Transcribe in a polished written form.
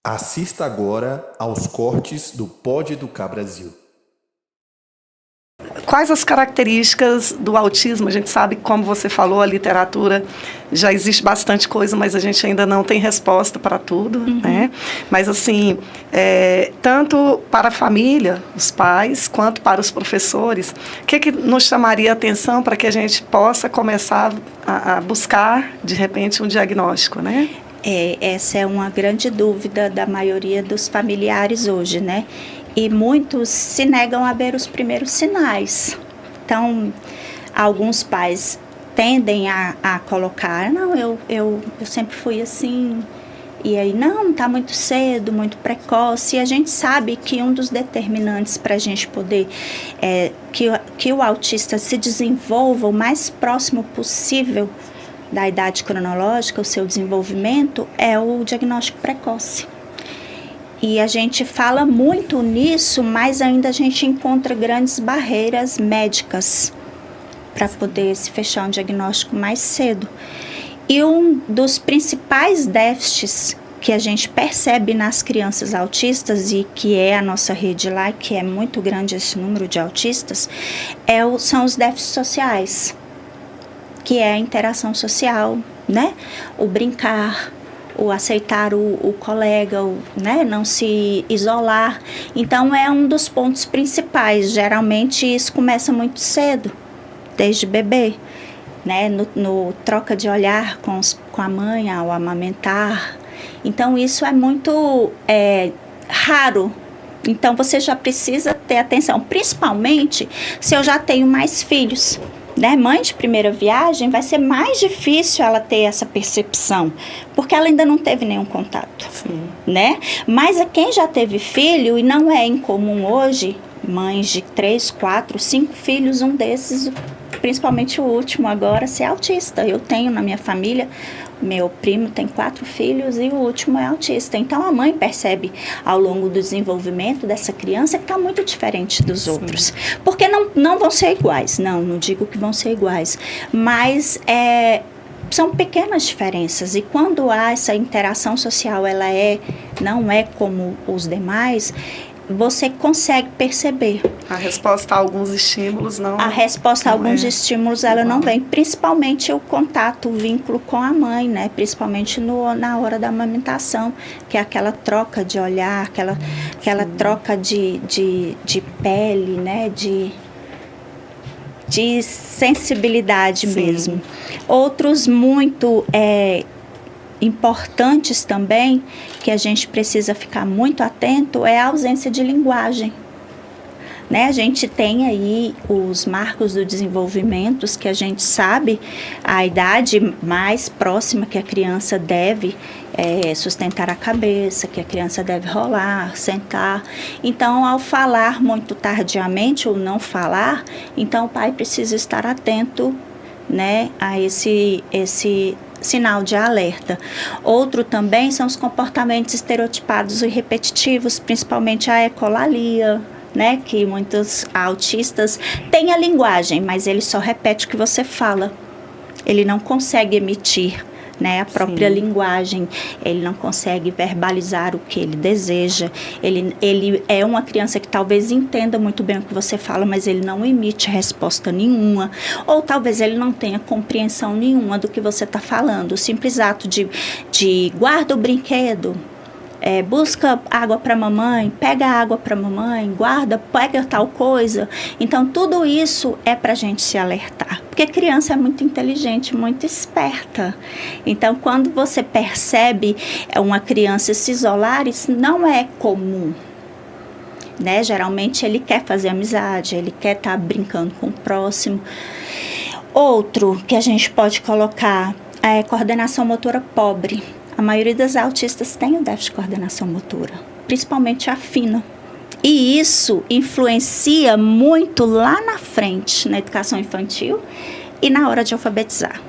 Assista agora aos cortes do Pode Educar Brasil. Quais as características do autismo? A gente sabe, como você falou, a literatura já existe bastante coisa, mas a gente ainda não tem resposta para tudo, né? Mas, assim, tanto para a família, os pais, quanto para os professores, o que nos chamaria a atenção para que a gente possa começar a buscar, de repente, um diagnóstico, né? Essa é uma grande dúvida da maioria dos familiares hoje, né? E muitos se negam a ver os primeiros sinais. Então, alguns pais tendem a colocar, não, eu sempre fui assim, e aí, não, tá muito cedo, muito precoce. E a gente sabe que um dos determinantes para a gente poder que o autista se desenvolva o mais próximo possível da idade cronológica, o seu desenvolvimento, é o diagnóstico precoce. E a gente fala muito nisso, mas ainda a gente encontra grandes barreiras médicas para poder se fechar um diagnóstico mais cedo. E um dos principais déficits que a gente percebe nas crianças autistas, e que é a nossa rede lá, que é muito grande esse número de autistas, são os déficits sociais, que é a interação social, né? O brincar, o aceitar o colega, né? Não se isolar. Então, é um dos pontos principais. Geralmente, isso começa muito cedo, desde bebê, né? No troca de olhar com a mãe, ao amamentar. Então, isso é muito raro. Então, você já precisa ter atenção, principalmente se eu já tenho mais filhos. Né? Mãe de primeira viagem, vai ser mais difícil ela ter essa percepção, porque ela ainda não teve nenhum contato. Sim. Né? Mas quem já teve filho, e não é incomum hoje, mães de 3, 4, 5 filhos, um desses, principalmente o último agora, ser autista. Eu tenho na minha família, meu primo tem 4 filhos e o último é autista. Então, a mãe percebe ao longo do desenvolvimento dessa criança que está muito diferente dos outros. Porque não vão ser iguais. Não digo que vão ser iguais. Mas são pequenas diferenças. E quando há essa interação social, ela não é como os demais, você consegue perceber. A resposta a alguns estímulos não... A resposta a alguns estímulos, ela não vem. Principalmente o contato, o vínculo com a mãe, né? Principalmente na hora da amamentação, que é aquela troca de olhar, aquela troca de pele, né? De sensibilidade mesmo. Outros muito... importantes também, que a gente precisa ficar muito atento, é a ausência de linguagem. Né? A gente tem aí os marcos do desenvolvimento, que a gente sabe a idade mais próxima que a criança deve sustentar a cabeça, que a criança deve rolar, sentar. Então, ao falar muito tardiamente ou não falar, então o pai precisa estar atento, né, a esse sinal de alerta. Outro também são os comportamentos estereotipados e repetitivos, principalmente a ecolalia, né, que muitos autistas têm a linguagem, mas ele só repete o que você fala. Ele não consegue emitir, né, a própria linguagem, ele não consegue verbalizar o que ele deseja. Ele é uma criança que talvez entenda muito bem o que você fala, mas ele não emite resposta nenhuma, ou talvez ele não tenha compreensão nenhuma do que você está falando. O simples ato de guarda o brinquedo, busca água para mamãe, pega água para mamãe, guarda, pega tal coisa. Então, tudo isso é para a gente se alertar. Porque criança é muito inteligente, muito esperta. Então, quando você percebe uma criança se isolar, isso não é comum. Né? Geralmente, ele quer fazer amizade, ele quer estar brincando com o próximo. Outro que a gente pode colocar é coordenação motora pobre. A maioria das autistas tem o déficit de coordenação motora, principalmente a fina. E isso influencia muito lá na frente, na educação infantil e na hora de alfabetizar.